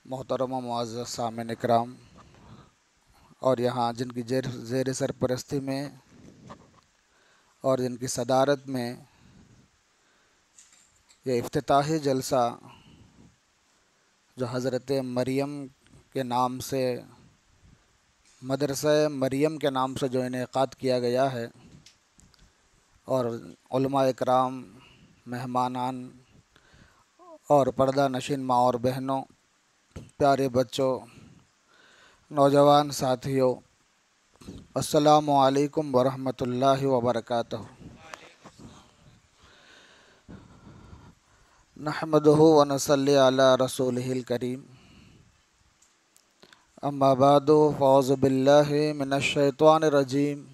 محترم و معزز سامعین اکرام، اور یہاں جن کی زیر سرپرستی میں اور جن کی صدارت میں یہ افتتاحی جلسہ جو حضرت مریم کے نام سے، مدرسہ مریم کے نام سے جو انعقاد کیا گیا ہے، اور علماء اکرام، مہمانان اور پردہ نشین ماں اور بہنوں، پیارے بچوں، نوجوان ساتھیوں، السلام علیکم ورحمۃ اللہ وبرکاتہ۔ نحمدہ ونصلی علی رسولہ الکریم، اما بعد فاعوذ باللہ من الشیطان الرجیم،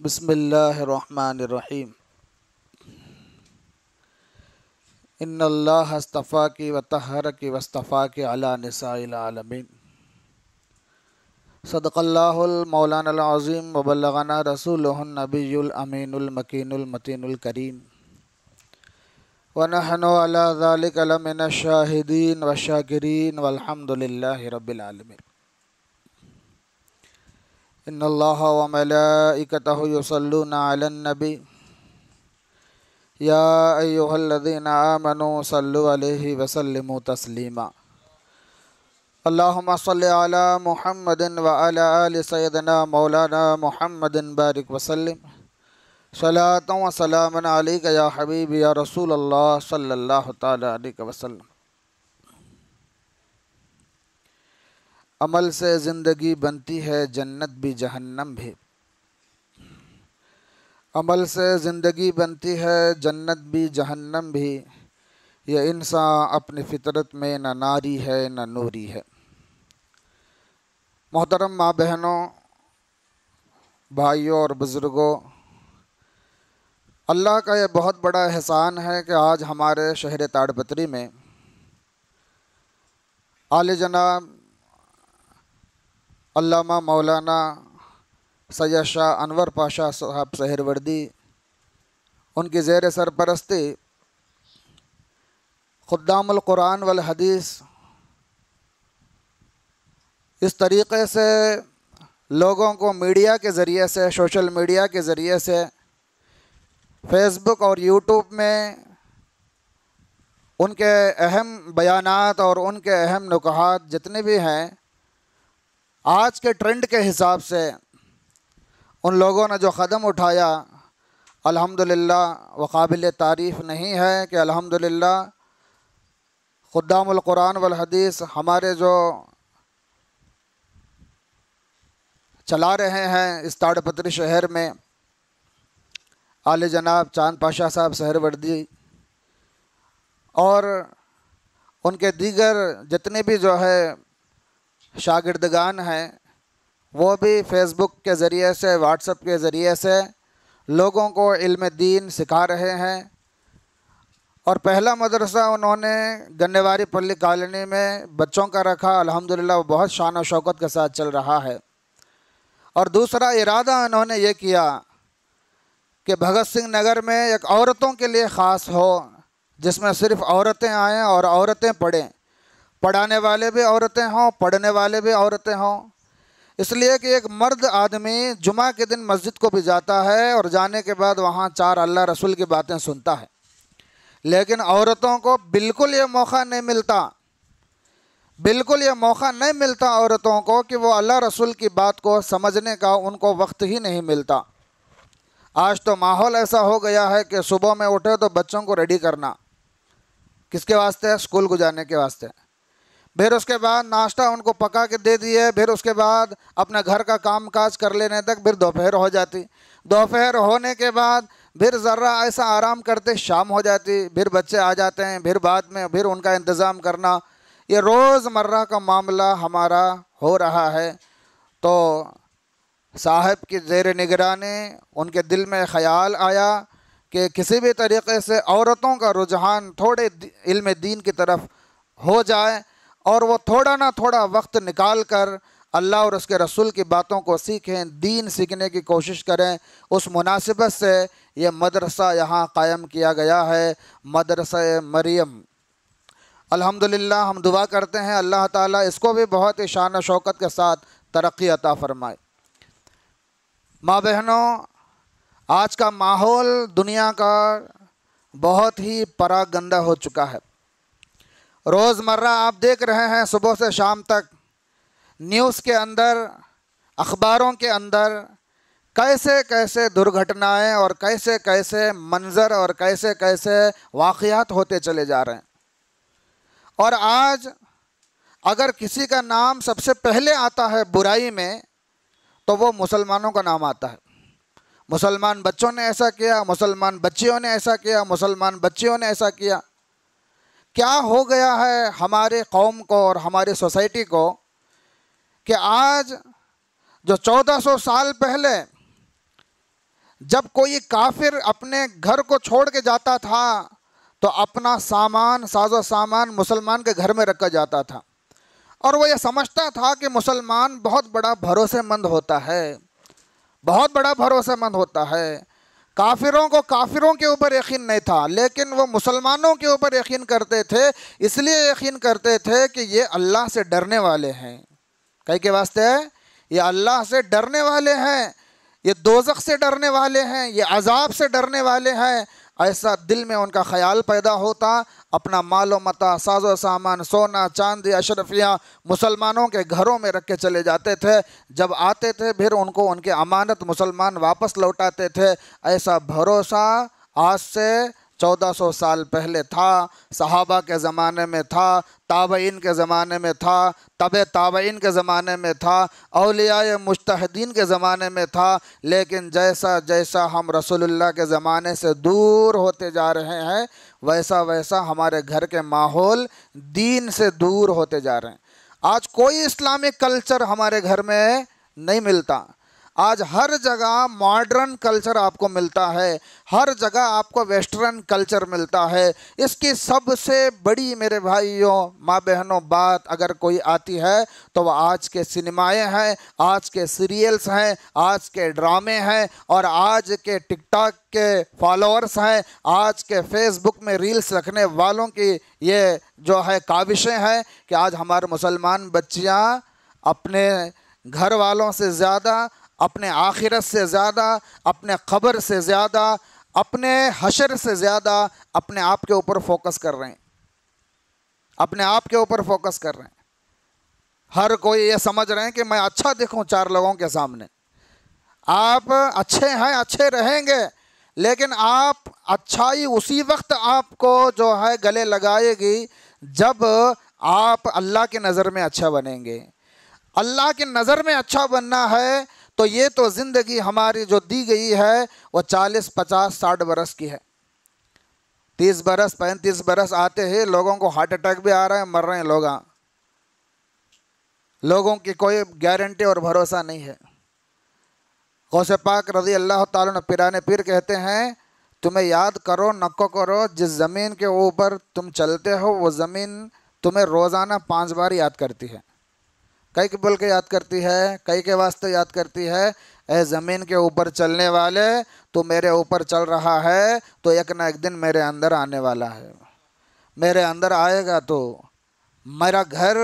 بسم اللہ الرحمن الرحیم۔ ان اللہ اصطفاکی وطہرکی واصطفاکی علی نساء العالمین۔ صدق اللہ المولانا العظیم وبلغنا رسولہ النبی الامین المکین المتین الکریم، ونحن علی ذلک لمن الشاہدین والشاکرین والحمد للہ رب العالمین۔ ان اللہ وملائکتہ یصلون علی النبی یا ایہا الذین آمنوا صلوا علیہ وسلموا تسلیما۔ اللہم صلی علی محمد وعلی آل سیدنا مولانا محمد بارک وسلم، صلاۃ و سلام علیک یا حبیبی یا رسول اللہ صلی اللہ تعالی علیہ وسلم۔ عمل سے زندگی بنتی ہے جنت بھی جہنم بھی، عمل سے زندگی بنتی ہے جنت بھی جہنم بھی، یہ انسان اپنی فطرت میں نہ ناری ہے نہ نوری ہے۔ محترم ماں بہنوں، بھائیوں اور بزرگوں، اللہ کا یہ بہت بڑا احسان ہے کہ آج ہمارے شہر تاڑ پتری میں اعلی جناب علامہ مولانا سید شاہ انور پاشا صاحب سہروردی، ان کی زیر سرپرستی خدام القرآن والحدیث اس طریقے سے لوگوں کو میڈیا کے ذریعے سے، سوشل میڈیا کے ذریعے سے، فیس بک اور یوٹیوب میں ان کے اہم بیانات اور ان کے اہم نکات جتنے بھی ہیں، آج کے ٹرینڈ کے حساب سے ان لوگوں نے جو قدم اٹھایا، الحمدللہ وہ قابل تعریف نہیں ہے کہ الحمدللہ خدام القرآن والحدیث ہمارے جو چلا رہے ہیں اس تاڑ پتری شہر میں، اعلی جناب چاند پاشا صاحب سہروردی اور ان کے دیگر جتنے بھی جو ہے شاگردگان ہیں، وہ بھی فیس بک کے ذریعے سے، واٹس ایپ کے ذریعے سے لوگوں کو علم دین سکھا رہے ہیں۔ اور پہلا مدرسہ انہوں نے گنےواری پلی کالونی میں بچوں کا رکھا، الحمدللہ وہ بہت شان و شوکت کے ساتھ چل رہا ہے۔ اور دوسرا ارادہ انہوں نے یہ کیا کہ بھگت سنگھ نگر میں ایک عورتوں کے لیے خاص ہو، جس میں صرف عورتیں آئیں اور عورتیں پڑھیں، پڑھانے والے بھی عورتیں ہوں، پڑھنے والے بھی عورتیں ہوں۔ اس لیے کہ ایک مرد آدمی جمعہ کے دن مسجد کو بھی جاتا ہے اور جانے کے بعد وہاں چار اللہ رسول کی باتیں سنتا ہے، لیکن عورتوں کو بالکل یہ موقع نہیں ملتا، بالکل یہ موقع نہیں ملتا عورتوں کو کہ وہ اللہ رسول کی بات کو سمجھنے کا ان کو وقت ہی نہیں ملتا۔ آج تو ماحول ایسا ہو گیا ہے کہ صبح میں اٹھے تو بچوں کو ریڈی کرنا، کس کے واسطے؟ اسکول کو جانے کے واسطے۔ پھر اس کے بعد ناشتہ ان کو پکا کے دے دیے، پھر اس کے بعد اپنا گھر کا کام کاج کر لینے تک پھر دوپہر ہو جاتی، دوپہر ہونے کے بعد پھر ذرا ایسا آرام کرتے شام ہو جاتی، پھر بچے آ جاتے ہیں، پھر بعد میں پھر ان کا انتظام کرنا، یہ روز مرہ کا معاملہ ہمارا ہو رہا ہے۔ تو صاحب کی زیر نگرانی ان کے دل میں خیال آیا کہ کسی بھی طریقے سے عورتوں کا رجحان تھوڑے علم دین کی طرف ہو جائے، اور وہ تھوڑا نہ تھوڑا وقت نکال کر اللہ اور اس کے رسول کی باتوں کو سیکھیں، دین سیکھنے کی کوشش کریں۔ اس مناسبت سے یہ مدرسہ یہاں قائم کیا گیا ہے، مدرسہ مریم۔ الحمدللہ ہم دعا کرتے ہیں اللہ تعالیٰ اس کو بھی بہت ہی شان و شوکت کے ساتھ ترقی عطا فرمائے۔ ماں بہنوں، آج کا ماحول دنیا کا بہت ہی پراگندہ ہو چکا ہے۔ روزمرہ آپ دیکھ رہے ہیں صبح سے شام تک نیوز کے اندر، اخباروں کے اندر کیسے کیسے درگھٹنائیں اور کیسے کیسے منظر اور کیسے کیسے واقعات ہوتے چلے جا رہے ہیں۔ اور آج اگر کسی کا نام سب سے پہلے آتا ہے برائی میں تو وہ مسلمانوں کا نام آتا ہے۔ مسلمان بچوں نے ایسا کیا، مسلمان بچیوں نے ایسا کیا، مسلمان بچیوں نے ایسا کیا۔ کیا ہو گیا ہے ہمارے قوم کو اور ہماری سوسائٹی کو کہ آج جو 1400 سال پہلے جب کوئی کافر اپنے گھر کو چھوڑ کے جاتا تھا تو اپنا سامان، ساز و سامان مسلمان کے گھر میں رکھا جاتا تھا، اور وہ یہ سمجھتا تھا کہ مسلمان بہت بڑا بھروسے مند ہوتا ہے، بہت بڑا بھروسے مند ہوتا ہے۔ کافروں کو کافروں کے اوپر یقین نہیں تھا، لیکن وہ مسلمانوں کے اوپر یقین کرتے تھے، اس لیے یقین کرتے تھے کہ یہ اللہ سے ڈرنے والے ہیں۔ کئی کے واسطے یہ اللہ سے ڈرنے والے ہیں، یہ دوزخ سے ڈرنے والے ہیں، یہ عذاب سے ڈرنے والے ہیں۔ ایسا دل میں ان کا خیال پیدا ہوتا، اپنا مال و متاع، ساز و سامان، سونا چاندی، اشرفیاں مسلمانوں کے گھروں میں رکھ کے چلے جاتے تھے۔ جب آتے تھے پھر ان کو ان کی امانت مسلمان واپس لوٹاتے تھے۔ ایسا بھروسہ آج سے 1400 سال پہلے تھا، صحابہ کے زمانے میں تھا، تابعین کے زمانے میں تھا، تبع تابعین کے زمانے میں تھا، اولیاء مجتہدین کے زمانے میں تھا۔ لیکن جیسا جیسا ہم رسول اللہ کے زمانے سے دور ہوتے جا رہے ہیں، ویسا ویسا ہمارے گھر کے ماحول دین سے دور ہوتے جا رہے ہیں۔ آج کوئی اسلامک کلچر ہمارے گھر میں نہیں ملتا۔ آج ہر جگہ ماڈرن کلچر آپ کو ملتا ہے، ہر جگہ آپ کو ویسٹرن کلچر ملتا ہے۔ اس کی سب سے بڑی میرے بھائیوں، ماں بہنوں، بات اگر کوئی آتی ہے تو وہ آج کے سنیمائے ہیں، آج کے سیریلز ہیں، آج کے ڈرامے ہیں، اور آج کے ٹک ٹاک کے فالوورز ہیں، آج کے فیس بک میں ریلز رکھنے والوں کی یہ جو ہے کاوشیں ہیں کہ آج ہمارے مسلمان بچیاں اپنے گھر والوں سے زیادہ، اپنے آخرت سے زیادہ، اپنے قبر سے زیادہ، اپنے حشر سے زیادہ اپنے آپ کے اوپر فوکس کر رہے ہیں، اپنے آپ کے اوپر فوکس کر رہے ہیں۔ ہر کوئی یہ سمجھ رہے ہیں کہ میں اچھا دکھوں 4 لوگوں کے سامنے۔ آپ اچھے ہیں، اچھے رہیں گے، لیکن آپ اچھائی اسی وقت آپ کو جو ہے گلے لگائے گی جب آپ اللہ کی نظر میں اچھا بنیں گے۔ اللہ کی نظر میں اچھا بننا ہے تو یہ تو زندگی ہماری جو دی گئی ہے وہ 40، 50، 60 برس کی ہے۔ 30 برس، 35 برس آتے ہی لوگوں کو ہارٹ اٹیک بھی آ رہا ہے، مر رہے ہیں لوگ۔ لوگوں کی کوئی گارنٹی اور بھروسہ نہیں ہے۔ غوث پاک رضی اللہ تعالیٰ عنہ پیران پیر کہتے ہیں، تمہیں یاد کرو نکو کرو، جس زمین کے اوپر تم چلتے ہو وہ زمین تمہیں روزانہ 5 بار یاد کرتی ہے۔ کئی کے بول کے یاد کرتی ہے، کئی کے واسطے یاد کرتی ہے، اے زمین کے اوپر چلنے والے، تو میرے اوپر چل رہا ہے تو ایک نہ ایک دن میرے اندر آنے والا ہے، میرے اندر آئے گا تو میرا گھر،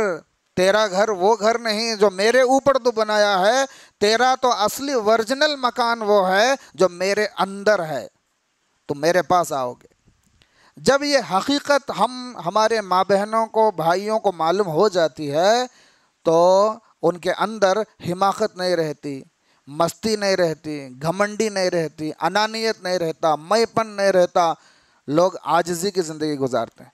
تیرا گھر وہ گھر نہیں جو میرے اوپر تو بنایا ہے، تیرا تو اصلی ورجنل مکان وہ ہے جو میرے اندر ہے، تو میرے پاس آؤ گے۔ جب یہ حقیقت ہمارے ماں بہنوں کو، بھائیوں کو معلوم ہو جاتی ہے تو ان کے اندر حماقت نہیں رہتی، مستی نہیں رہتی، گھمنڈی نہیں رہتی، انانیت نہیں رہتا، میں پن نہیں رہتا، لوگ عاجزی کی زندگی گزارتے ہیں۔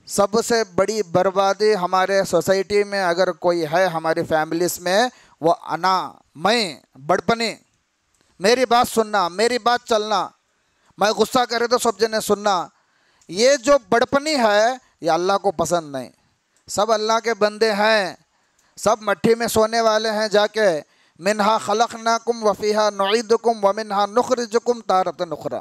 سب سے بڑی بربادی ہمارے سوسائٹی میں اگر کوئی ہے، ہماری فیملیز میں، وہ انا، میں، بڑپنی، میری بات سننا، میری بات چلنا، میں غصہ کرے تو سب جنے سننا، یہ جو بڑپنی ہے یہ اللہ کو پسند نہیں۔ سب اللہ کے بندے ہیں، سب مٹھی میں سونے والے ہیں جا کے، منہا خلقناکم وفیہا نعیدکم ومنہا نخرجکم تارۃ اخری۔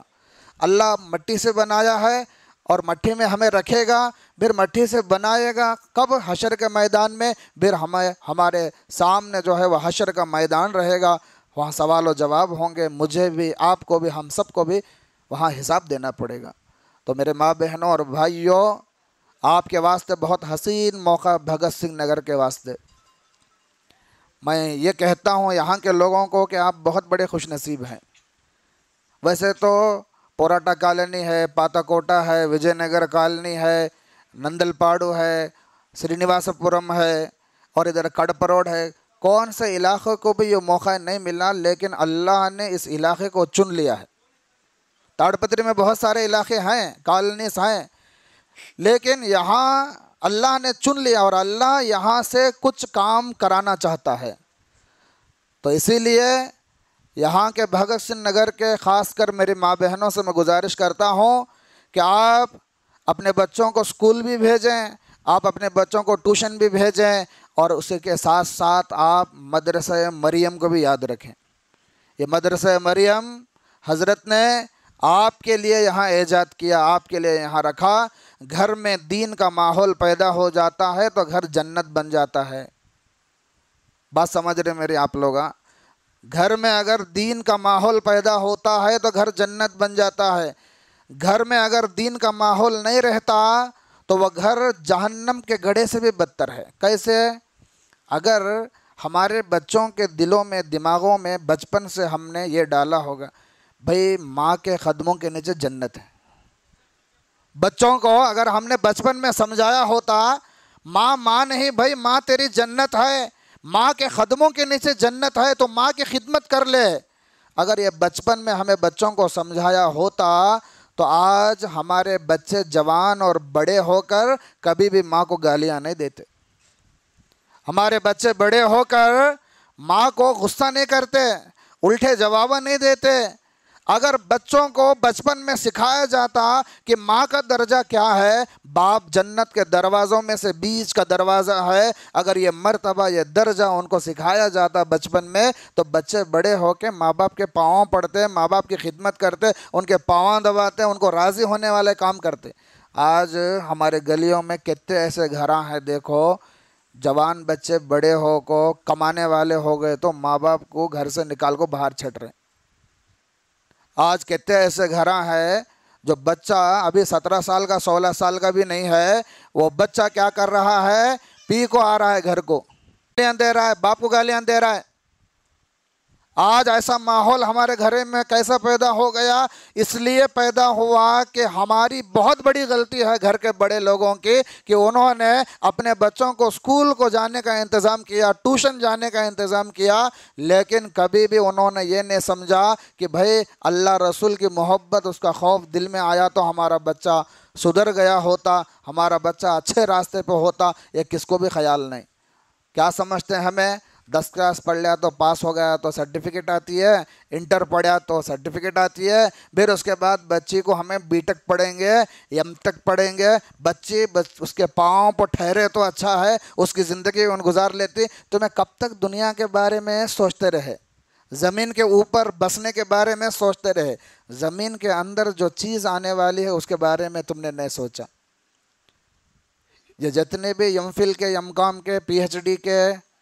اللہ مٹی سے بنایا ہے اور مٹی میں ہمیں رکھے گا، پھر مٹی سے بنائے گا کب؟ حشر کے میدان میں، پھر ہمارے سامنے جو ہے وہ حشر کا میدان رہے گا، وہاں سوال و جواب ہوں گے، مجھے بھی، آپ کو بھی، ہم سب کو بھی وہاں حساب دینا پڑے گا۔ تو میرے ماں بہنوں اور بھائیوں، آپ کے واسطے بہت حسین موقع بھگت سنگھ نگر کے واسطے۔ میں یہ کہتا ہوں یہاں کے لوگوں کو کہ آپ بہت بڑے خوش نصیب ہیں۔ ویسے تو پوراٹا کالونی ہے، پاتا کوٹا ہے، وجے نگر کالونی ہے، نندل پاڑو ہے، سری نواس پورم ہے، اور ادھر کڑپ روڈ ہے، کون سے علاقے کو بھی یہ موقع نہیں ملا، لیکن اللہ نے اس علاقے کو چن لیا ہے۔ تاڑپتری میں بہت سارے علاقے ہیں، کالونیز ہیں، لیکن یہاں اللہ نے چن لیا، اور اللہ یہاں سے کچھ کام کرانا چاہتا ہے۔ تو اسی لیے یہاں کے بھگت سنگھ نگر کے خاص کر میری ماں بہنوں سے میں گزارش کرتا ہوں کہ آپ اپنے بچوں کو اسکول بھی بھیجیں، آپ اپنے بچوں کو ٹیوشن بھی بھیجیں، اور اسی کے ساتھ ساتھ آپ مدرسہ مریم کو بھی یاد رکھیں۔ یہ مدرسہ مریم حضرت نے آپ کے لیے یہاں ایجاد کیا، آپ کے لیے یہاں رکھا۔ گھر میں دین کا ماحول پیدا ہو جاتا ہے تو گھر جنت بن جاتا ہے۔ بات سمجھ رہے میرے آپ لوگ؟ گھر میں اگر دین کا ماحول پیدا ہوتا ہے تو گھر جنت بن جاتا ہے۔ گھر میں اگر دین کا ماحول نہیں رہتا تو وہ گھر جہنم کے گڑھے سے بھی بدتر ہے۔ کیسے؟ اگر ہمارے بچوں کے دلوں میں، دماغوں میں بچپن سے ہم نے یہ ڈالا ہوگا بھئی ماں کے قدموں کے نیچے جنت ہے۔ بچوں کو اگر ہم نے بچپن میں سمجھایا ہوتا ماں نہیں بھائی، ماں تیری جنت ہے، ماں کے قدموں کے نیچے جنت ہے، تو ماں کی خدمت کر لے۔ اگر یہ بچپن میں ہمیں بچوں کو سمجھایا ہوتا تو آج ہمارے بچے جوان اور بڑے ہو کر کبھی بھی ماں کو گالیاں نہیں دیتے۔ ہمارے بچے بڑے ہو کر ماں کو غصہ نہیں کرتے، الٹے جواب نہیں دیتے۔ اگر بچوں کو بچپن میں سکھایا جاتا کہ ماں کا درجہ کیا ہے، باپ جنت کے دروازوں میں سے بیچ کا دروازہ ہے، اگر یہ مرتبہ، یہ درجہ ان کو سکھایا جاتا بچپن میں، تو بچے بڑے ہو کے ماں باپ کے پاؤں پڑتے، ماں باپ کی خدمت کرتے، ان کے پاؤں دباتے، ان کو راضی ہونے والے کام کرتے۔ آج ہمارے گلیوں میں کتنے ایسے گھراں ہیں، دیکھو جوان بچے بڑے ہو کو کمانے والے ہو گئے تو ماں باپ کو گھر سے نکال کو باہر چھٹ رہے۔ آج کتنے ایسے گھراں ہیں جو بچہ ابھی 17 سال کا 16 سال کا بھی نہیں ہے، وہ بچہ کیا کر رہا ہے، پی کو آ رہا ہے گھر کو، گالیاں دے رہا ہے، باپ کو گالیاں دے رہا ہے۔ آج ایسا ماحول ہمارے گھر میں کیسا پیدا ہو گیا؟ اس لیے پیدا ہوا کہ ہماری بہت بڑی غلطی ہے گھر کے بڑے لوگوں کی کہ انہوں نے اپنے بچوں کو اسکول کو جانے کا انتظام کیا، ٹیوشن جانے کا انتظام کیا، لیکن کبھی بھی انہوں نے یہ نہیں سمجھا کہ بھائی اللہ رسول کی محبت، اس کا خوف دل میں آیا تو ہمارا بچہ سدھر گیا ہوتا، ہمارا بچہ اچھے راستے پہ ہوتا، یہ کس کو بھی خیال نہیں۔ کیا سمجھتے ہیں ہمیں؟ 10 کلاس پڑھ لیا تو پاس ہو گیا تو سرٹیفکیٹ آتی ہے، انٹر پڑھا تو سرٹیفکیٹ آتی ہے، پھر اس کے بعد بچی کو ہمیں بی ٹیک پڑھیں گے، ایم ٹیک پڑھیں گے، بچی اس کے پاؤں پر ٹھہرے تو اچھا ہے، اس کی زندگی ان گزار لیتی۔ تو میں کب تک دنیا کے بارے میں سوچتے رہے، زمین کے اوپر بسنے کے بارے میں سوچتے رہے، زمین کے اندر جو چیز آنے والی ہے اس کے بارے میں تم نے نہیں سوچا۔ یہ جتنے بھی ایم فل کے، ایم کام کے، پی ایچ ڈی کے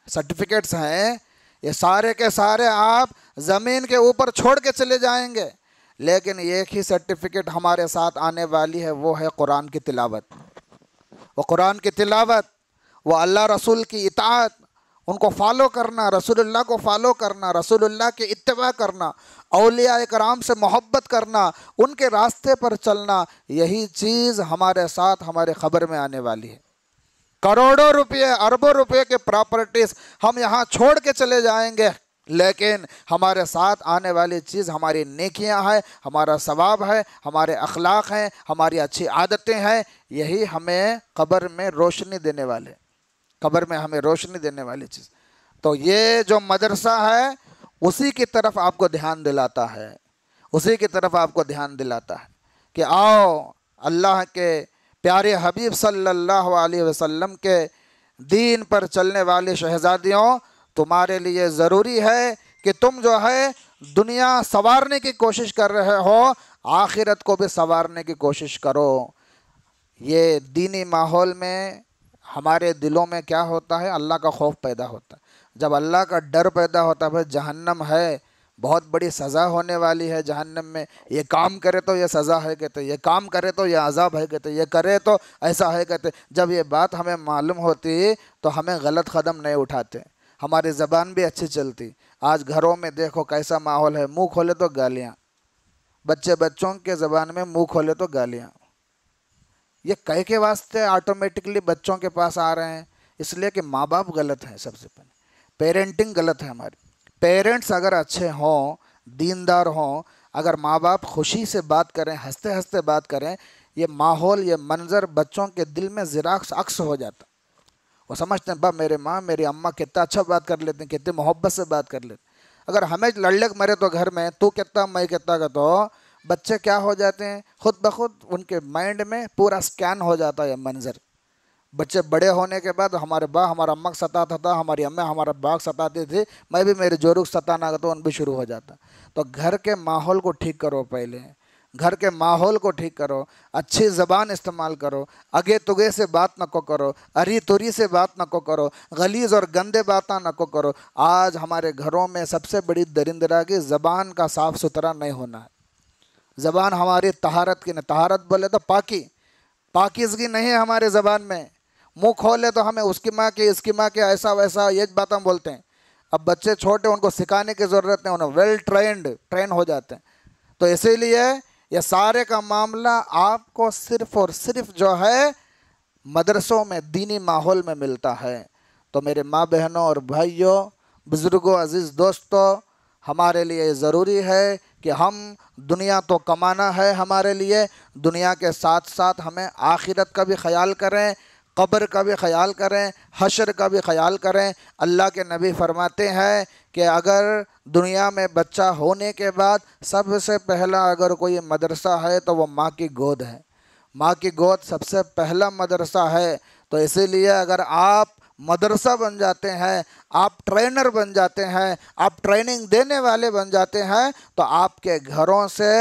سرٹیفکیٹس ہیں، یہ سارے کے سارے آپ زمین کے اوپر چھوڑ کے چلے جائیں گے، لیکن ایک ہی سرٹیفکیٹ ہمارے ساتھ آنے والی ہے، وہ ہے قرآن کی تلاوت۔ وہ قرآن کی تلاوت، وہ اللہ رسول کی اطاعت، ان کو فالو کرنا، رسول اللہ کو فالو کرنا، رسول اللہ کی اتباع کرنا، اولیاء کرام سے محبت کرنا، ان کے راستے پر چلنا، یہی چیز ہمارے ساتھ ہمارے خبر میں آنے والی ہے۔ کروڑوں روپے، اربوں روپے کے پراپرٹیز ہم یہاں چھوڑ کے چلے جائیں گے، لیکن ہمارے ساتھ آنے والی چیز ہماری نیکیاں ہیں، ہمارا ثواب ہے، ہمارے اخلاق ہیں، ہماری اچھی عادتیں ہیں، یہی ہمیں قبر میں روشنی دینے والے، قبر میں ہمیں روشنی دینے والی چیز۔ تو یہ جو مدرسہ ہے اسی کی طرف آپ کو دھیان دلاتا ہے، اسی کی طرف آپ کو دھیان دلاتا ہے کہ آؤ اللہ کے پیارے حبیب صلی اللہ علیہ وسلم کے دین پر چلنے والے شہزادیوں، تمہارے لیے ضروری ہے کہ تم جو ہے دنیا سنوارنے کی کوشش کر رہے ہو، آخرت کو بھی سنوارنے کی کوشش کرو۔ یہ دینی ماحول میں ہمارے دلوں میں کیا ہوتا ہے؟ اللہ کا خوف پیدا ہوتا ہے۔ جب اللہ کا ڈر پیدا ہوتا ہے، بھائی جہنم ہے، بہت بڑی سزا ہونے والی ہے جہنم میں، یہ کام کرے تو یہ سزا ہے کہتے، یہ کام کرے تو یہ عذاب ہے کہتے، یہ کرے تو ایسا ہے کہتے۔ جب یہ بات ہمیں معلوم ہوتی تو ہمیں غلط قدم نہیں اٹھاتے، ہماری زبان بھی اچھی چلتی۔ آج گھروں میں دیکھو کیسا ماحول ہے، منہ کھولے تو گالیاں، بچوں کے زبان میں منہ کھولے تو گالیاں۔ یہ کہے کے واسطے آٹومیٹکلی بچوں کے پاس آ رہے ہیں، اس لیے کہ ماں باپ غلط ہیں، سب سے پہلے پیرنٹنگ غلط ہے ہماری۔ پیرنٹس اگر اچھے ہوں، دیندار ہوں، اگر ماں باپ خوشی سے بات کریں، ہنستے ہنستے بات کریں، یہ ماحول، یہ منظر بچوں کے دل میں زراعت عکس ہو جاتا۔ وہ سمجھتے ہیں میرے ماں میری اماں کتنا اچھا بات کر لیتے ہیں، کتنی محبت سے بات کر لیتے ہیں۔ اگر ہمیں لڑلے مرے تو گھر میں تو کتنا میں کتنا کا، تو بچے کیا ہو جاتے ہیں، خود بخود ان کے مائنڈ میں پورا سکین ہو جاتا ہے یہ منظر۔ بچے بڑے ہونے کے بعد ہمارے باپ ہمارا اماں کو ستاتا تھا، ہماری اماں ہمارا باپ ستاتی تھی، میں بھی میرے جورو کو ستانا کا تو ان بھی شروع ہو جاتا۔ تو گھر کے ماحول کو ٹھیک کرو، پہلے گھر کے ماحول کو ٹھیک کرو، اچھی زبان استعمال کرو، اگے تگے سے بات نہ کو کرو، اری توری سے بات نہ کو کرو، غلیظ اور گندے باتاں نہ کو کرو۔ آج ہمارے گھروں میں سب سے بڑی درندگی زبان کا صاف ستھرا نہیں ہونا ہے۔ زبان ہماری طہارت کی نہیں، طہارت بولے تو پاکی، پاکیزگی نہیں ہے ہمارے زبان میں۔ منہ کھولے تو ہمیں اس کی ماں کی، اس کی ماں کی، ایسا ویسا یہ باتیں بولتے ہیں۔ اب بچے چھوٹے، ان کو سکھانے کی ضرورت نہیں، انہیں ویل ٹرین ہو جاتے ہیں۔ تو اسی لیے یہ سارے کا معاملہ آپ کو صرف اور صرف جو ہے مدرسوں میں، دینی ماحول میں ملتا ہے۔ تو میرے ماں بہنوں اور بھائیوں، بزرگوں، عزیز دوستوں، ہمارے لیے ضروری ہے کہ ہم، دنیا تو کمانا ہے ہمارے لیے، دنیا کے ساتھ ساتھ ہمیں آخرت کا بھی خیال کریں، قبر کا بھی خیال کریں، حشر کا بھی خیال کریں۔ اللہ کے نبی فرماتے ہیں کہ اگر دنیا میں بچہ ہونے کے بعد سب سے پہلا اگر کوئی مدرسہ ہے تو وہ ماں کی گود ہے۔ ماں کی گود سب سے پہلا مدرسہ ہے۔ تو اسی لیے اگر آپ مدرسہ بن جاتے ہیں، آپ ٹرینر بن جاتے ہیں، آپ ٹریننگ دینے والے بن جاتے ہیں، تو آپ کے گھروں سے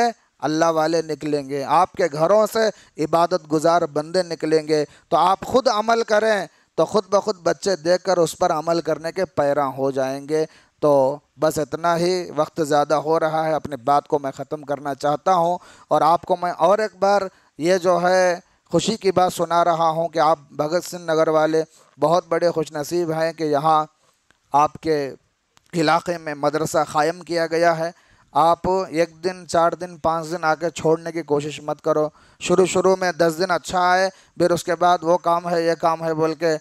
اللہ والے نکلیں گے، آپ کے گھروں سے عبادت گزار بندے نکلیں گے۔ تو آپ خود عمل کریں تو خود بخود بچے دیکھ کر اس پر عمل کرنے کے پیراں ہو جائیں گے۔ تو بس اتنا ہی، وقت زیادہ ہو رہا ہے، اپنی بات کو میں ختم کرنا چاہتا ہوں۔ اور آپ کو میں اور ایک بار یہ جو ہے خوشی کی بات سنا رہا ہوں کہ آپ بھگت سنگھ نگر والے بہت بڑے خوش نصیب ہیں کہ یہاں آپ کے علاقے میں مدرسہ قائم کیا گیا ہے۔ آپ 1 دن 4 دن 5 دن آ کے چھوڑنے کی کوشش مت کرو۔ شروع میں 10 دن اچھا آئے، پھر اس کے بعد وہ کام ہے یہ کام ہے بول کے۔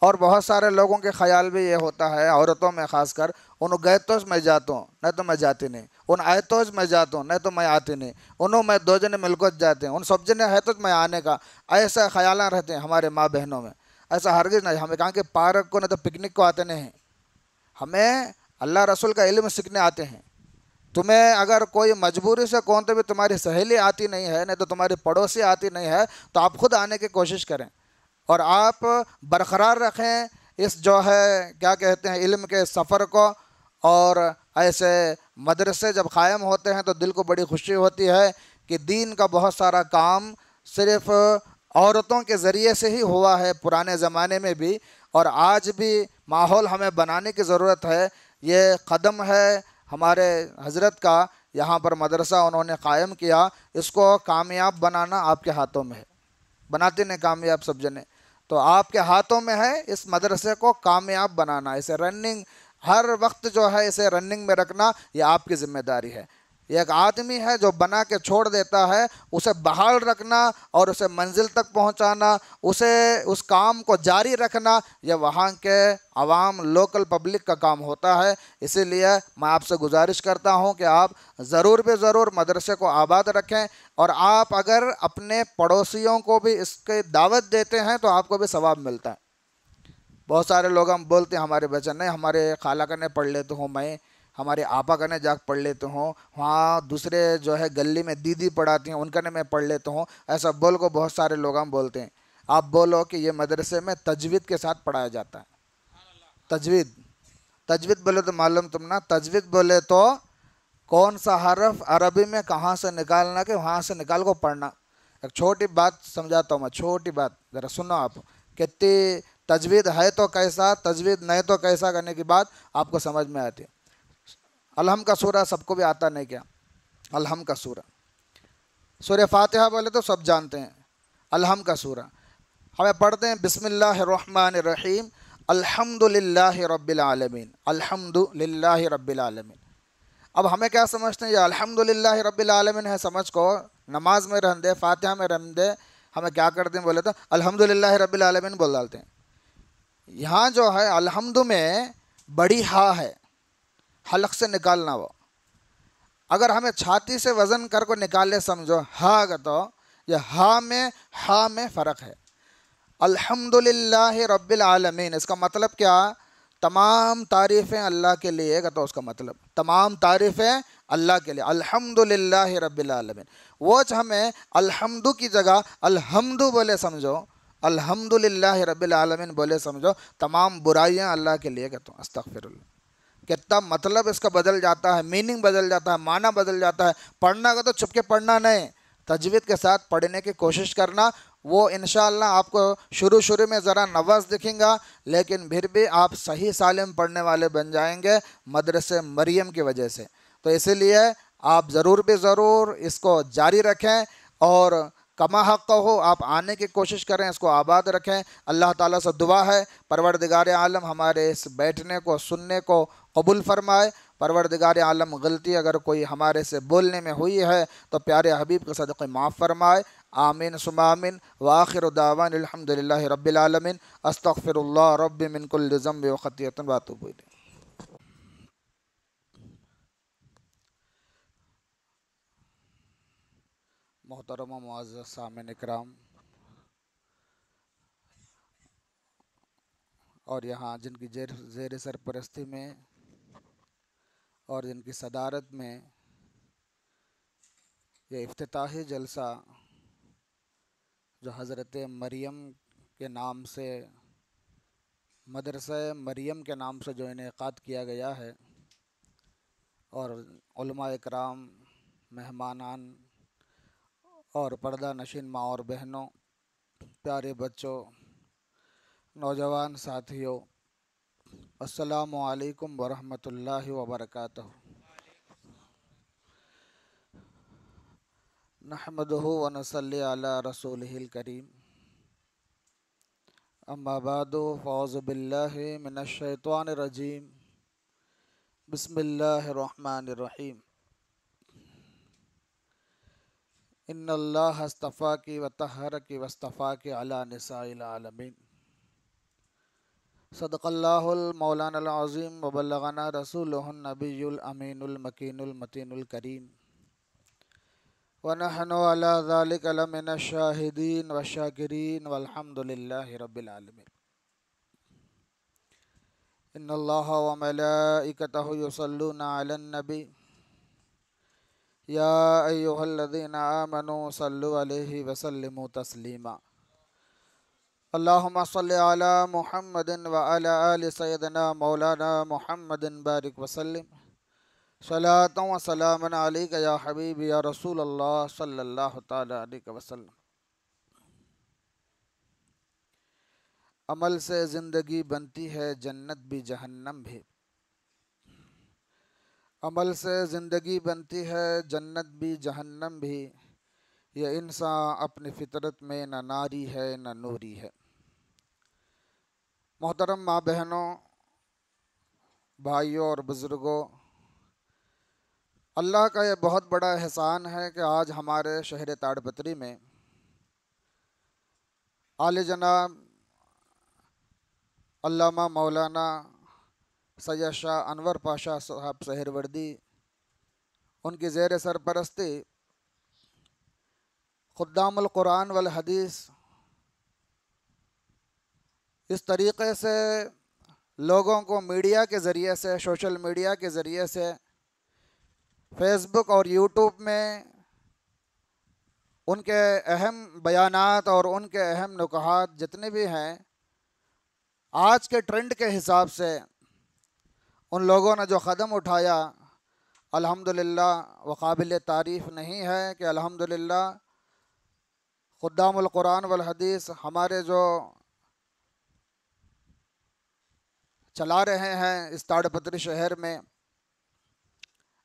اور بہت سارے لوگوں کے خیال بھی یہ ہوتا ہے، عورتوں میں خاص کر، انہوں گئے تو میں جاتا ہوں نہیں تو میں جاتی نہیں، ان آئے تو میں جاتا ہوں نہیں تو میں آتی نہیں، انہوں میں 2 جنے مل کر جاتے ہیں، ان سب جنے ہے تو میں آنے کا، ایسا خیالات رہتے ہیں ہمارے ماں بہنوں میں۔ ایسا ہرگز نہیں، ہمیں کہاں کہ پارک کو نہیں تو پکنک کو آتے نہیں ہیں، ہمیں اللہ رسول کا علم سیکھنے آتے ہیں۔ تمہیں اگر کوئی مجبوری سے کون تو بھی تمہاری سہیلی آتی نہیں ہے، نہیں تو تمہاری پڑوسی آتی نہیں ہے، تو آپ خود آنے کی کوشش کریں اور آپ برقرار رکھیں اس جو ہے کیا کہتے ہیں علم کے سفر کو۔ اور ایسے مدرسے جب قائم ہوتے ہیں تو دل کو بڑی خوشی ہوتی ہے کہ دین کا بہت سارا کام صرف عورتوں کے ذریعے سے ہی ہوا ہے پرانے زمانے میں بھی، اور آج بھی ماحول ہمیں بنانے کی ضرورت ہے۔ یہ قدم ہے ہمارے حضرت کا، یہاں پر مدرسہ انہوں نے قائم کیا، اس کو کامیاب بنانا آپ کے ہاتھوں میں ہے، بناتے نہیں کامیاب سب جنے، تو آپ کے ہاتھوں میں ہے اس مدرسے کو کامیاب بنانا، اسے رننگ ہر وقت جو ہے اسے رننگ میں رکھنا، یہ آپ کی ذمہ داری ہے۔ یہ ایک آدمی ہے جو بنا کے چھوڑ دیتا ہے، اسے بحال رکھنا اور اسے منزل تک پہنچانا، اسے اس کام کو جاری رکھنا، یہ وہاں کے عوام لوکل پبلک کا کام ہوتا ہے۔ اسی لیے میں آپ سے گزارش کرتا ہوں کہ آپ ضرور بے ضرور مدرسے کو آباد رکھیں، اور آپ اگر اپنے پڑوسیوں کو بھی اس کی دعوت دیتے ہیں تو آپ کو بھی ثواب ملتا ہے۔ بہت سارے لوگ ہم بولتے ہیں ہمارے بچے نہیں، ہمارے خالہ کنے پڑھ لیتا ہوں میں، ہمارے آپا کنے جا پڑھ لیتا ہوں، وہاں دوسرے جو ہے گلی میں دیدی پڑھاتی ہیں ان کنے میں پڑھ لیتا ہوں، ایسا بول کو بہت سارے لوگ ہم بولتے ہیں۔ آپ بولو کہ یہ مدرسے میں تجوید کے ساتھ پڑھایا جاتا ہے۔ تجوید بولے تو معلوم تم نا، تجوید بولے تو کون سا حرف عربی میں کہاں سے نکالنا کہ وہاں سے نکال کو پڑھنا۔ ایک چھوٹی بات سمجھاتا ہوں میں، چھوٹی بات ذرا سنو آپ، کتنی تجوید ہے تو کیسا، تجوید نہیں تو کیسا کرنے کی بات آپ کو سمجھ میں آتی ہے۔ الحم کا سورہ سب کو بھی آتا نہیں کیا؟ الحم کا سورہ، سورہ فاتحہ بولے تو سب جانتے ہیں، الحم کا سورہ ہمیں پڑھتے ہیں بسم اللہ الرحمن الرحیم الحمد للہ رب العالمین، الحمد للہ رب العالمین۔ اب ہمیں کیا سمجھتے ہیں یہ الحمد للہ رب العالمین ہے، سمجھ کو نماز میں رہن دے، فاتحہ میں رہن دے، ہمیں کیا کرتے ہیں بولے تو الحمد للہ رب العالمین بول ڈالتے ہیں۔ یہاں جو ہے الحمد میں بڑی ہا ہے، حلق سے نکالنا وہ، اگر ہمیں چھاتی سے وزن کر کو نکالے سمجھو ہا کا، تو یہ ہا میں فرق ہے۔ الحمد للہ رب العالمین اس کا مطلب کیا؟ تمام تعریفیں اللہ کے لیے، تو اس کا مطلب تمام تعریفیں اللہ کے لیے، الحمد للہ رب العالمین۔ وہ ہمیں الحمد کی جگہ الحمد بولے سمجھو، الحمد للہ رب العالمین بولے سمجھو، تمام برائیاں اللہ کے لیے، کہتا ہوں استغفر اللہ۔ کتنا مطلب اس کا بدل جاتا ہے، میننگ بدل جاتا ہے، معنی بدل جاتا ہے۔ پڑھنا کا تو چھپ کے پڑھنا نہیں، تجوید کے ساتھ پڑھنے کی کوشش کرنا، وہ انشاءاللہ آپ کو شروع میں ذرا نواز دکھیں گا، لیکن پھر بھی آپ صحیح سالم پڑھنے والے بن جائیں گے مدرسے مریم کی وجہ سے۔ تو اسی لیے آپ ضرور اس کو جاری رکھیں، اور کما حق ہو آپ آنے کی کوشش کریں، اس کو آباد رکھیں۔ اللہ تعالیٰ سے دعا ہے پروردگار عالم ہمارے اس بیٹھنے کو سننے کو قبول فرمائے۔ پروردگار عالم غلطی اگر کوئی ہمارے سے بولنے میں ہوئی ہے تو پیارے حبیب کے صدقے معاف فرمائے، آمین ثم آمین۔ وآخر دعوان الحمد للہ رب العالمین، استغفر اللہ رب من کل ذنب وخطیئۃ واتوب الیہ۔ محترم و معزز سامعین اکرام، اور یہاں جن کی زیر سرپرستی میں اور جن کی صدارت میں یہ افتتاحی جلسہ جو حضرت مریم کے نام سے، مدرسہ مریم کے نام سے جو انعقاد کیا گیا ہے، اور علماء اکرام، مہمانان اور پردہ نشین ماں اور بہنوں، پیارے بچوں، نوجوان ساتھیوں، السلام علیکم ورحمۃ اللہ وبرکاتہ۔ نحمدہ ونصلی علی رسولہ الکریم، اما بعد فاعوذ باللہ من الشیطان الرجیم، بسم اللہ الرحمن الرحیم۔ ان اللہ اصطفاکی وطہرکی واصطفاکی علی نساء العالمین۔ صدق اللہ المولانا العظیم وبلغنا رسولہ النبی الامین المکین المتین الکریم، ونحن علی ذلک لمن الشاہدین والشاکرین والحمد للہ رب العالمین۔ ان اللہ وملائکتہ یصلون علی النبی یا ایہا الذین آمنوا صلوا علیہ وسلموا تسلیما۔ اللہم صل علی محمد وعلی آل سیدنا مولانا محمد بارک وسلم، صلاۃ و سلام علیک یا حبیب یا رسول اللہ صلی اللہ تعالی علیہ وسلم۔ عمل سے زندگی بنتی ہے جنت بھی جہنم بھی، عمل سے زندگی بنتی ہے جنت بھی جہنم بھی، یہ انسان اپنی فطرت میں نہ ناری ہے نہ نوری ہے۔ محترم ماں بہنوں، بھائیوں اور بزرگوں، اللہ کا یہ بہت بڑا احسان ہے کہ آج ہمارے شہر تاڑ پتری میں اعلی جناب علامہ مولانا سید شاہ انور پاشا صاحب سہروردی، ان کی زیر سرپرستی خدام القرآن والحدیث اس طریقے سے لوگوں کو میڈیا کے ذریعے سے، سوشل میڈیا کے ذریعے سے، فیس بک اور یوٹیوب میں ان کے اہم بیانات اور ان کے اہم نکات جتنے بھی ہیں، آج کے ٹرینڈ کے حساب سے ان لوگوں نے جو قدم اٹھایا، الحمدللہ وہ قابل تعریف نہیں ہے کہ الحمدللہ خدام القرآن والحدیث ہمارے جو چلا رہے ہیں اس تاڑ پتری شہر میں،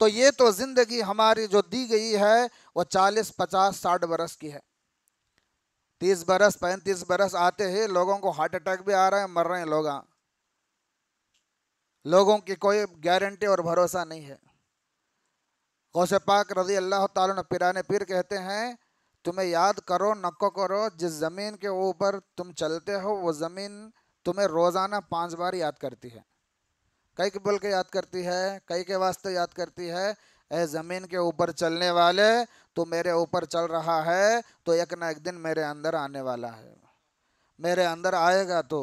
تو یہ تو زندگی ہماری جو دی گئی ہے وہ 40 50 60 برس کی ہے. 30 برس 35 برس آتے ہی لوگوں کو ہارٹ اٹیک بھی آ رہا ہے, مر رہے ہیں لوگ. لوگوں کی کوئی گارنٹی اور بھروسہ نہیں ہے. غوث پاک رضی اللہ تعالیٰ نے پیران پیر کہتے ہیں تمہیں یاد کرو نکو کرو, جس زمین کے اوپر تم چلتے ہو وہ زمین تمہیں روزانہ 5 بار یاد کرتی ہے. کئی کے بول کے یاد کرتی ہے, کئی کے واسطے یاد کرتی ہے, اے زمین کے اوپر چلنے والے تو میرے اوپر چل رہا ہے تو ایک نہ ایک دن میرے اندر آنے والا ہے. میرے اندر آئے گا تو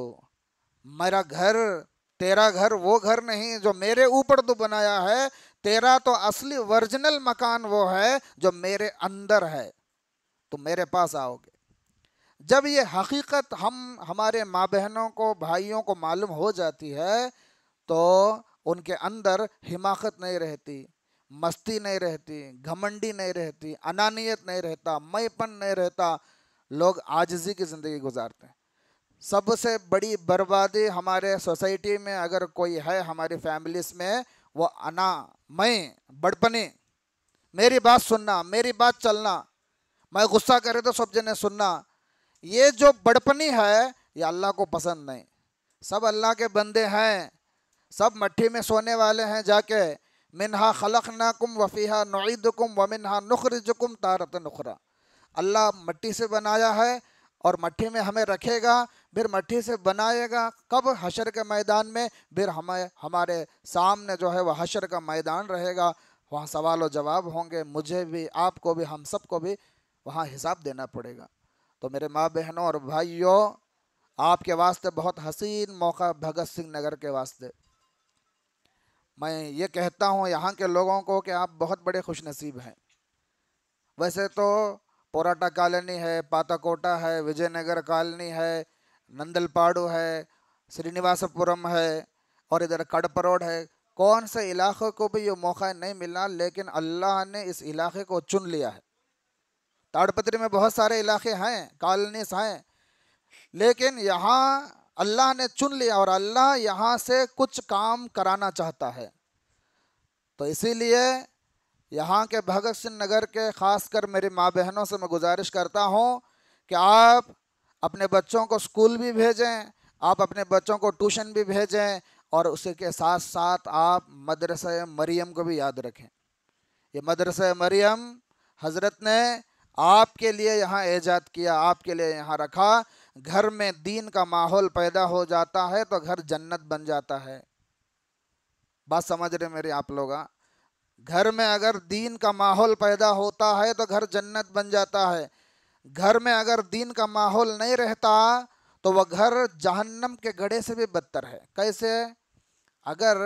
میرا گھر, تیرا گھر وہ گھر نہیں جو میرے اوپر تو بنایا ہے, تیرا تو اصلی ورجنل مکان وہ ہے جو میرے اندر ہے. تم میرے پاس آؤ گے. جب یہ حقیقت ہمارے ماں بہنوں کو, بھائیوں کو معلوم ہو جاتی ہے تو ان کے اندر حماقت نہیں رہتی, مستی نہیں رہتی, گھمنڈی نہیں رہتی, انانیت نہیں رہتا, میں پن نہیں رہتا. لوگ عاجزی کی زندگی گزارتے ہیں. سب سے بڑی بربادی ہمارے سوسائٹی میں اگر کوئی ہے, ہماری فیملیز میں, وہ انا, میں, بڑپنی, میری بات سننا, میری بات چلنا, میں غصہ کرے تو سب جنے سننا. یہ جو بڑپنی ہے یہ اللہ کو پسند نہیں. سب اللہ کے بندے ہیں, سب مٹھی میں سونے والے ہیں جا کے. منہا خلقناکم وفیہا نعیدکم ومنہا نخرجکم تارۃ اخری. اللہ مٹی سے بنایا ہے اور مٹی میں ہمیں رکھے گا, پھر مٹی سے بنائے گا. کب؟ حشر کے میدان میں. پھر ہمارے سامنے جو ہے وہ حشر کا میدان رہے گا, وہاں سوال و جواب ہوں گے. مجھے بھی, آپ کو بھی, ہم سب کو بھی وہاں حساب دینا پڑے گا. تو میرے ماں بہنوں اور بھائیوں, آپ کے واسطے بہت حسین موقع بھگت سنگھ نگر کے واسطے. میں یہ کہتا ہوں یہاں کے لوگوں کو کہ آپ بہت بڑے خوش نصیب ہیں. ویسے تو پوراٹا کالونی ہے, پاتا کوٹا ہے, وجے نگر کالونی ہے, نندل پاڑو ہے, سرینیواس پورم ہے, اور ادھر کڑپروڈ ہے. کون سے علاقے کو بھی یہ موقع نہیں ملا, لیکن اللہ نے اس علاقے کو چن لیا ہے. تاڑپتری میں بہت سارے علاقے ہیں, کالونیز ہیں, لیکن یہاں اللہ نے چن لیا اور اللہ یہاں سے کچھ کام کرانا چاہتا ہے. تو اسی لیے یہاں کے بھگت سنگھ نگر کے خاص کر میری ماں بہنوں سے میں گزارش کرتا ہوں کہ آپ اپنے بچوں کو اسکول بھی بھیجیں, آپ اپنے بچوں کو ٹیوشن بھی بھیجیں, اور اسی کے ساتھ ساتھ آپ مدرسہ مریم کو بھی یاد رکھیں. یہ مدرسہ مریم حضرت نے آپ کے لیے یہاں ایجاد کیا, آپ کے لیے یہاں رکھا. گھر میں دین کا ماحول پیدا ہو جاتا ہے تو گھر جنت بن جاتا ہے. بات سمجھ رہے میرے آپ لوگ؟ گھر میں اگر دین کا ماحول پیدا ہوتا ہے تو گھر جنت بن جاتا ہے. گھر میں اگر دین کا ماحول نہیں رہتا تو وہ گھر جہنم کے گڑھے سے بھی بدتر ہے. کیسے؟ اگر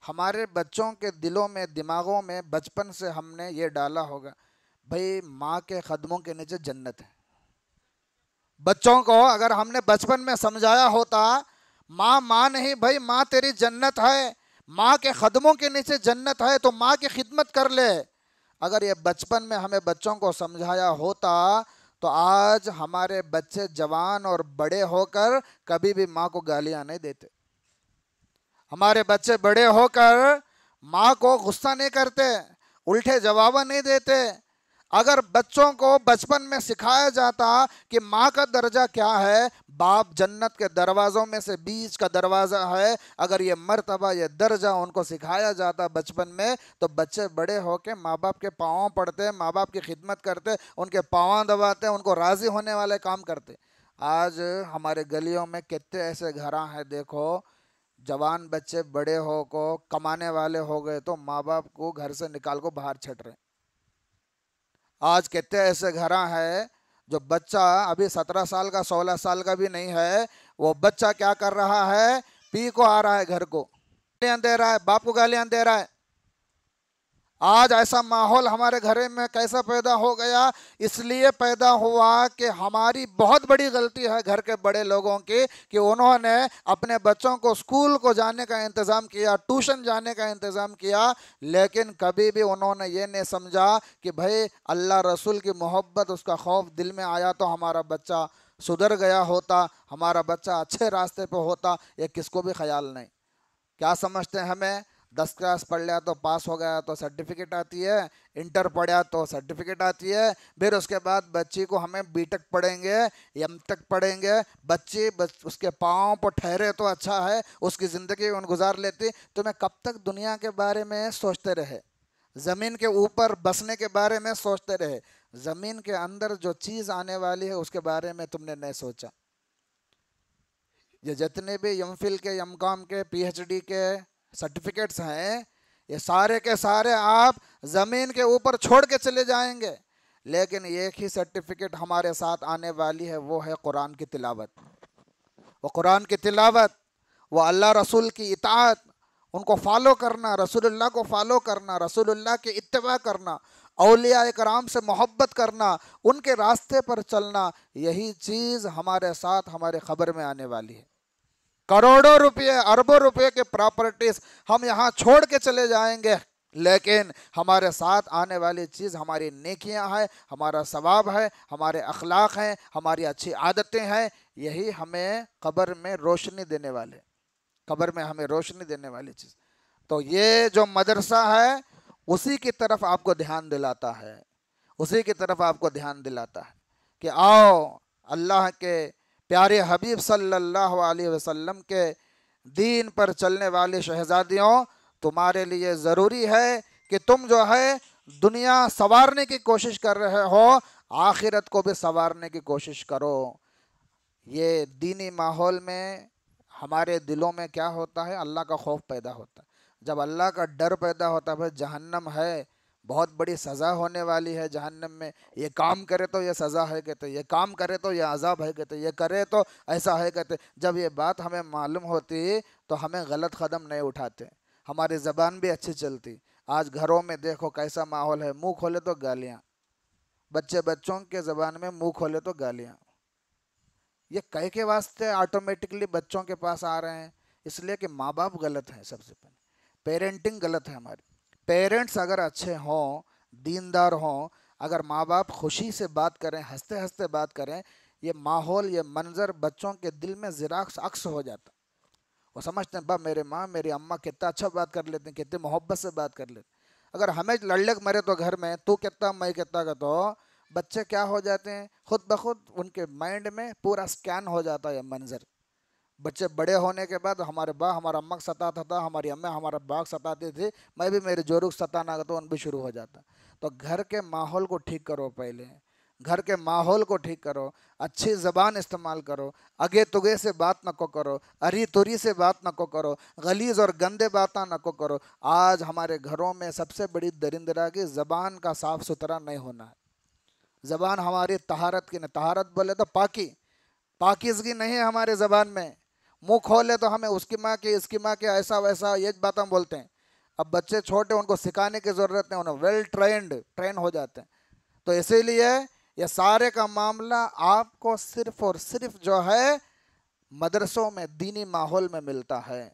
ہمارے بچوں کے دلوں میں, دماغوں میں بچپن سے ہم نے یہ ڈالا ہوگا بھئی ماں کے قدموں کے نیچے جنت ہے. بچوں کو اگر ہم نے بچپن میں سمجھایا ہوتا ماں نہیں بھائی, ماں تیری جنت ہے, ماں کے قدموں کے نیچے جنت ہے, تو ماں کی خدمت کر لے. اگر یہ بچپن میں ہمیں بچوں کو سمجھایا ہوتا تو آج ہمارے بچے جوان اور بڑے ہو کر کبھی بھی ماں کو گالیاں نہیں دیتے. ہمارے بچے بڑے ہو کر ماں کو غصہ نہیں کرتے, الٹے جواب نہیں دیتے. اگر بچوں کو بچپن میں سکھایا جاتا کہ ماں کا درجہ کیا ہے, باپ جنت کے دروازوں میں سے بیچ کا دروازہ ہے, اگر یہ مرتبہ, یہ درجہ ان کو سکھایا جاتا بچپن میں, تو بچے بڑے ہو کے ماں باپ کے پاؤں پڑتے, ماں باپ کی خدمت کرتے, ان کے پاؤں دباتے, ان کو راضی ہونے والے کام کرتے. آج ہمارے گلیوں میں کتنے ایسے گھراں ہیں, دیکھو جوان بچے بڑے ہو کو کمانے والے ہو گئے تو ماں باپ کو گھر سے نکال کو باہر چھٹ رہے. آج کتنے ایسے گھراں ہیں جو بچہ ابھی 17 سال کا 16 سال کا بھی نہیں ہے, وہ بچہ کیا کر رہا ہے, پی کو آ رہا ہے گھر کو, گالیاں دے رہا ہے, باپ کو گالیاں دے رہا ہے. آج ایسا ماحول ہمارے گھر میں کیسا پیدا ہو گیا؟ اس لیے پیدا ہوا کہ ہماری بہت بڑی غلطی ہے گھر کے بڑے لوگوں کی کہ انہوں نے اپنے بچوں کو اسکول کو جانے کا انتظام کیا, ٹیوشن جانے کا انتظام کیا, لیکن کبھی بھی انہوں نے یہ نہیں سمجھا کہ بھئی اللہ رسول کی محبت, اس کا خوف دل میں آیا تو ہمارا بچہ سدھر گیا ہوتا, ہمارا بچہ اچھے راستے پہ ہوتا. یہ کس کو بھی خیال نہیں. کیا سمجھتے ہیں ہمیں؟ 10 کلاس پڑھ لیا تو پاس ہو گیا تو سرٹیفکیٹ آتی ہے، انٹر پڑھا تو سرٹیفکیٹ آتی ہے، پھر اس کے بعد بچی کو ہمیں بی ٹیک پڑھیں گے، ایم ٹیک پڑھیں گے، بچی اس کے پاؤں پر ٹھہرے تو اچھا ہے، اس کی زندگی ان گزار لیتی، تو میں کب تک دنیا کے بارے میں سوچتے رہے، زمین کے اوپر بسنے کے بارے میں سوچتے رہے، زمین کے اندر جو چیز آنے والی ہے اس کے بارے میں تم نے نہیں سوچا۔ یہ جتنے بھی ایم فل کے، ایم کام کے، پی ایچ ڈی کے سرٹیفکیٹس ہیں، یہ سارے کے سارے آپ زمین کے اوپر چھوڑ کے چلے جائیں گے، لیکن ایک ہی سرٹیفکیٹ ہمارے ساتھ آنے والی ہے، وہ ہے قرآن کی تلاوت۔ وہ قرآن کی تلاوت، وہ اللہ رسول کی اطاعت، ان کو فالو کرنا، رسول اللہ کو فالو کرنا، رسول اللہ کی اتباع کرنا، اولیاء کرام سے محبت کرنا، ان کے راستے پر چلنا، یہی چیز ہمارے ساتھ ہمارے خبر میں آنے والی ہے۔ کروڑوں روپے، اربوں روپے کے پراپرٹیز ہم یہاں چھوڑ کے چلے جائیں گے، لیکن ہمارے ساتھ آنے والی چیز ہماری نیکیاں ہیں، ہمارا ثواب ہے، ہمارے اخلاق ہیں، ہماری اچھی عادتیں ہیں، یہی ہمیں قبر میں روشنی دینے والے، قبر میں ہمیں روشنی دینے والی چیز۔ تو یہ جو مدرسہ ہے اسی کی طرف آپ کو دھیان دلاتا ہے، اسی کی طرف آپ کو دھیان دلاتا ہے کہ آؤ اللہ کے پیارے حبیب صلی اللہ علیہ وسلم کے دین پر چلنے والے شہزادیوں، تمہارے لیے ضروری ہے کہ تم جو ہے دنیا سنوارنے کی کوشش کر رہے ہو، آخرت کو بھی سنوارنے کی کوشش کرو۔ یہ دینی ماحول میں ہمارے دلوں میں کیا ہوتا ہے؟ اللہ کا خوف پیدا ہوتا ہے۔ جب اللہ کا ڈر پیدا ہوتا ہے، بھائی جہنم ہے، بہت بڑی سزا ہونے والی ہے جہنم میں، یہ کام کرے تو یہ سزا ہے کہتے، یہ کام کرے تو یہ عذاب ہے کہتے، یہ کرے تو ایسا ہے کہتے۔ جب یہ بات ہمیں معلوم ہوتی تو ہمیں غلط قدم نہیں اٹھاتے، ہماری زبان بھی اچھی چلتی۔ آج گھروں میں دیکھو کیسا ماحول ہے، منہ کھولے تو گالیاں، بچوں کے زبان میں منہ کھولے تو گالیاں۔ یہ کہہ کے واسطے آٹومیٹکلی بچوں کے پاس آ رہے ہیں، اس لیے کہ ماں باپ غلط ہیں، سب سے پہلے پیرنٹنگ غلط ہے ہماری۔ پیرنٹس اگر اچھے ہوں، دیندار ہوں، اگر ماں باپ خوشی سے بات کریں، ہنستے ہنستے بات کریں، یہ ماحول، یہ منظر بچوں کے دل میں زراعت عکس ہو جاتا۔ وہ سمجھتے ہیں میرے ماں میری اماں کتنا اچھا بات کر لیتے ہیں، کتنے محبت سے بات کر لیتے ہیں۔ اگر ہمیں لڑلک مرے تو گھر میں تو کتنا میں کتنا کا، تو بچے کیا ہو جاتے ہیں، خود بخود ان کے مائنڈ میں پورا سکین ہو جاتا ہے یہ منظر۔ بچے بڑے ہونے کے بعد ہمارے باپ ہمارا اماں کو ستاتا تھا، ہماری اماں ہمارا باپ ستاتی تھی، میں بھی میرے جورو ستانا کا تو ان بھی شروع ہو جاتا۔ تو گھر کے ماحول کو ٹھیک کرو، پہلے گھر کے ماحول کو ٹھیک کرو، اچھی زبان استعمال کرو، اگے تگے سے بات نہ کو کرو، اری توری سے بات نہ کو کرو، غلیظ اور گندے باتاں نہ کو کرو۔ آج ہمارے گھروں میں سب سے بڑی درندگی زبان کا صاف ستھرا نہیں ہونا ہے۔ زبان ہماری طہارت کی نہیں، طہارت بولے تو پاکی، پاکیزگی نہیں ہے ہمارے زبان میں۔ منہ کھولے تو ہمیں اس کی ماں کی، اس کی ماں کی، ایسا ویسا یہ باتیں بولتے ہیں۔ اب بچے چھوٹے، ان کو سکھانے کی ضرورت نہیں، انہیں ویل ٹرین ہو جاتے ہیں۔ تو اسی لیے یہ سارے کا معاملہ آپ کو صرف اور صرف جو ہے مدرسوں میں، دینی ماحول میں ملتا ہے۔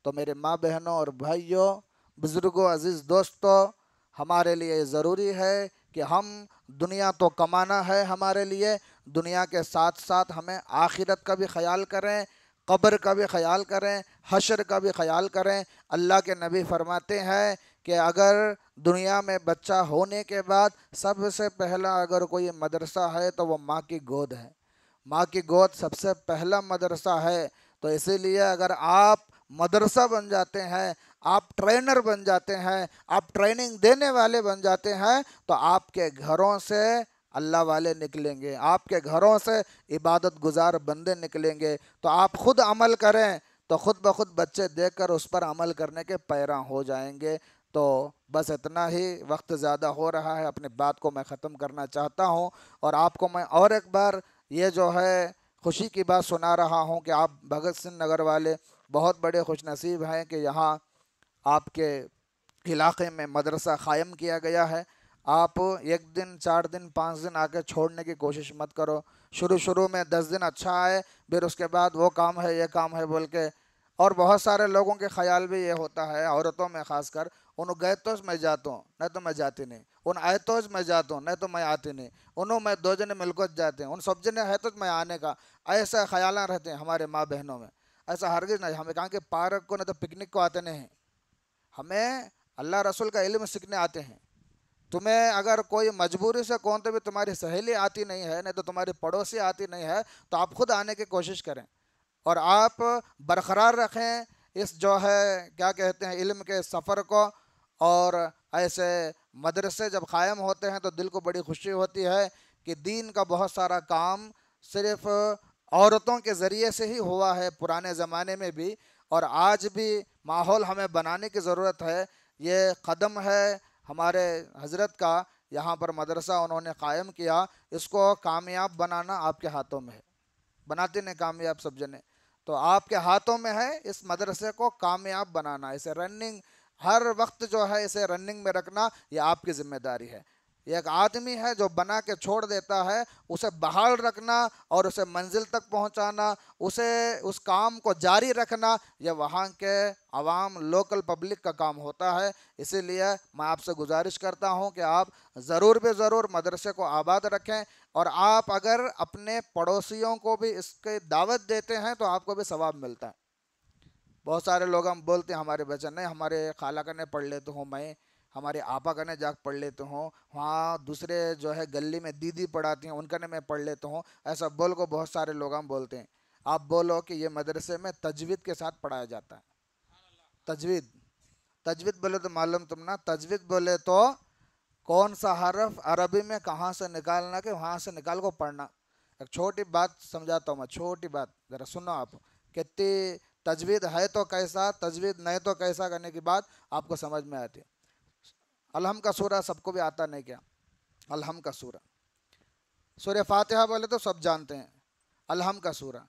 تو میرے ماں بہنوں اور بھائیوں، بزرگوں، عزیز دوستوں، ہمارے لیے ضروری ہے کہ ہم، دنیا تو کمانا ہے ہمارے لیے، دنیا کے ساتھ ساتھ ہمیں آخرت کا بھی خیال کریں، قبر کا بھی خیال کریں، حشر کا بھی خیال کریں۔ اللہ کے نبی فرماتے ہیں کہ اگر دنیا میں بچہ ہونے کے بعد سب سے پہلا اگر کوئی مدرسہ ہے تو وہ ماں کی گود ہے۔ ماں کی گود سب سے پہلا مدرسہ ہے۔ تو اسی لیے اگر آپ مدرسہ بن جاتے ہیں، آپ ٹرینر بن جاتے ہیں، آپ ٹریننگ دینے والے بن جاتے ہیں، تو آپ کے گھروں سے اللہ والے نکلیں گے، آپ کے گھروں سے عبادت گزار بندے نکلیں گے۔ تو آپ خود عمل کریں تو خود بخود بچے دیکھ کر اس پر عمل کرنے کے پیرا ہو جائیں گے۔ تو بس اتنا ہی، وقت زیادہ ہو رہا ہے، اپنی بات کو میں ختم کرنا چاہتا ہوں، اور آپ کو میں اور ایک بار یہ جو ہے خوشی کی بات سنا رہا ہوں کہ آپ بھگت سنگھ نگر والے بہت بڑے خوش نصیب ہیں کہ یہاں آپ کے علاقے میں مدرسہ قائم کیا گیا ہے۔ آپ 1 دن، 4 دن، 5 دن آ کے چھوڑنے کی کوشش مت کرو۔ شروع میں 10 دن اچھا آئے، پھر اس کے بعد وہ کام ہے یہ کام ہے بول کے، اور بہت سارے لوگوں کے خیال بھی یہ ہوتا ہے، عورتوں میں خاص کر، انہوں گئے تو میں جاتا ہوں، نہیں تو میں جاتی نہیں، ان آئے تو میں جاتا ہوں، نہیں تو میں آتی نہیں، انہوں میں 2 جنے مل کر جاتے ہیں، ان سب جنے ہے تو میں آنے کا، ایسا خیالاں رہتے ہیں ہمارے ماں بہنوں میں۔ ایسا ہرگز نہیں، ہمیں کہا کہ پارک کو نہیں تو پکنک کو آتے نہیں، ہمیں اللہ رسول کا علم سیکھنے آتے ہیں. تمہیں اگر کوئی مجبوری سے کون تو بھی تمہاری سہیلی آتی نہیں ہے، نہیں تو تمہاری پڑوسی آتی نہیں ہے، تو آپ خود آنے کی کوشش کریں اور آپ برقرار رکھیں اس جو ہے کیا کہتے ہیں علم کے سفر کو. اور ایسے مدرسے جب قائم ہوتے ہیں تو دل کو بڑی خوشی ہوتی ہے کہ دین کا بہت سارا کام صرف عورتوں کے ذریعے سے ہی ہوا ہے پرانے زمانے میں بھی، اور آج بھی ماحول ہمیں بنانے کی ضرورت ہے. یہ قدم ہے ہمارے حضرت کا، یہاں پر مدرسہ انہوں نے قائم کیا، اس کو کامیاب بنانا آپ کے ہاتھوں میں ہے. بناتے نہیں کامیاب سب جنے، تو آپ کے ہاتھوں میں ہے اس مدرسے کو کامیاب بنانا. اسے رننگ ہر وقت جو ہے اسے رننگ میں رکھنا یہ آپ کی ذمہ داری ہے. یہ ایک آدمی ہے جو بنا کے چھوڑ دیتا ہے، اسے بحال رکھنا اور اسے منزل تک پہنچانا، اسے اس کام کو جاری رکھنا، یہ وہاں کے عوام لوکل پبلک کا کام ہوتا ہے. اسی لیے میں آپ سے گزارش کرتا ہوں کہ آپ ضرور بے ضرور مدرسے کو آباد رکھیں، اور آپ اگر اپنے پڑوسیوں کو بھی اس کی دعوت دیتے ہیں تو آپ کو بھی ثواب ملتا ہے. بہت سارے لوگ ہم بولتے ہیں ہمارے بچے نہیں، ہمارے خالہ کنے پڑھ لیتا ہوں میں، ہمارے آپا کنے جا پڑھ لیتا ہوں، وہاں دوسرے جو ہے گلی میں دیدی پڑھاتی ہیں ان کنے میں پڑھ لیتا ہوں. ایسا بول کو بہت سارے لوگ ہم بولتے ہیں. آپ بولو کہ یہ مدرسے میں تجوید کے ساتھ پڑھایا جاتا ہے. تجوید، تجوید بولے تو معلوم تم نا، تجوید بولے تو کون سا حرف عربی میں کہاں سے نکالنا کہ وہاں سے نکال کو پڑھنا. ایک چھوٹی بات سمجھاتا ہوں میں، چھوٹی بات ذرا سنو آپ. کتنی تجوید ہے تو کیسا، تجوید نہیں تو کیسا کرنے کی بات آپ کو سمجھ میں آتی ہے. الحم کا سورہ سب کو بھی آتا نہیں کیا؟ الحم کا سورہ، سورہ فاتحہ بولے تو سب جانتے ہیں. الحم کا سورہ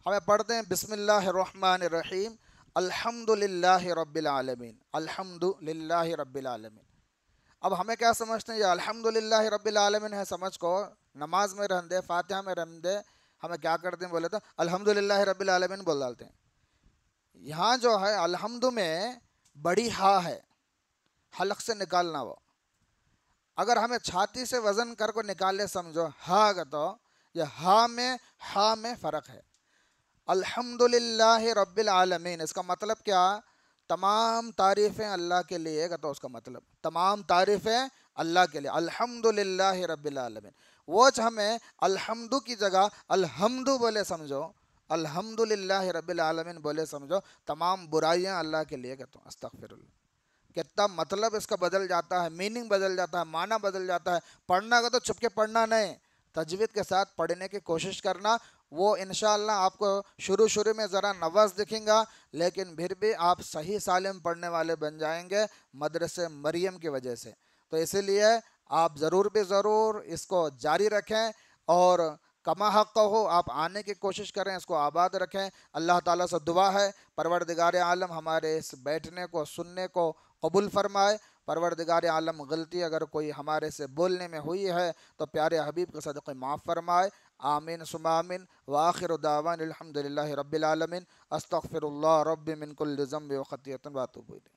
ہمیں پڑھتے ہیں بسم اللہ الرحمن الرحیم الحمد للہ رب العالمین، الحمد للہ رب العالمین. اب ہمیں کیا سمجھتے ہیں یہ الحمد للہ رب العالمین ہے، سمجھ کو نماز میں رہن دے، فاتحہ میں رہن دے، ہمیں کیا کرتے ہیں بولے تو الحمد للہ رب العالمین بول ڈالتے ہیں. یہاں جو ہے الحمد میں بڑی ہا ہے، حلق سے نکالنا. وہ اگر ہمیں چھاتی سے وزن کر کو نکالے سمجھو ہا کا، تو یہ ہا میں فرق ہے. الحمد للہ رب العالمین اس کا مطلب کیا؟ تمام تعریفیں اللہ کے لیے کا، تو اس کا مطلب تمام تعریفیں اللہ کے لیے. الحمد للہ رب العالمین، وہ ہمیں الحمد کی جگہ الحمد بولے سمجھو، الحمد للہ رب العالمین بولے سمجھو، تمام برائیاں اللہ کے لیے کہتا ہوں. استغفر اللہ. کتنا مطلب اس کا بدل جاتا ہے، میننگ بدل جاتا ہے، معنی بدل جاتا ہے. پڑھنا کا تو چھپ کے پڑھنا نہیں، تجوید کے ساتھ پڑھنے کی کوشش کرنا. وہ انشاءاللہ آپ کو شروع میں ذرا نواز دکھیں گا، لیکن پھر بھی آپ صحیح سالم پڑھنے والے بن جائیں گے مدرسے مریم کی وجہ سے. تو اسی لیے آپ ضرور بے ضرور اس کو جاری رکھیں، اور کما حق ہو آپ آنے کی کوشش کریں، اس کو آباد رکھیں. اللہ تعالیٰ سے دعا ہے پروردگار عالم ہمارے اس بیٹھنے کو سننے کو قبول فرمائے. پروردگار عالم غلطی اگر کوئی ہمارے سے بولنے میں ہوئی ہے تو پیارے حبیب کے صدقے معاف فرمائے. آمین ثم آمین. وآخر دعوان الحمد للہ رب العالمین. استغفر اللہ رب من کل ذنب و خطیئۃ واتوب الیہ.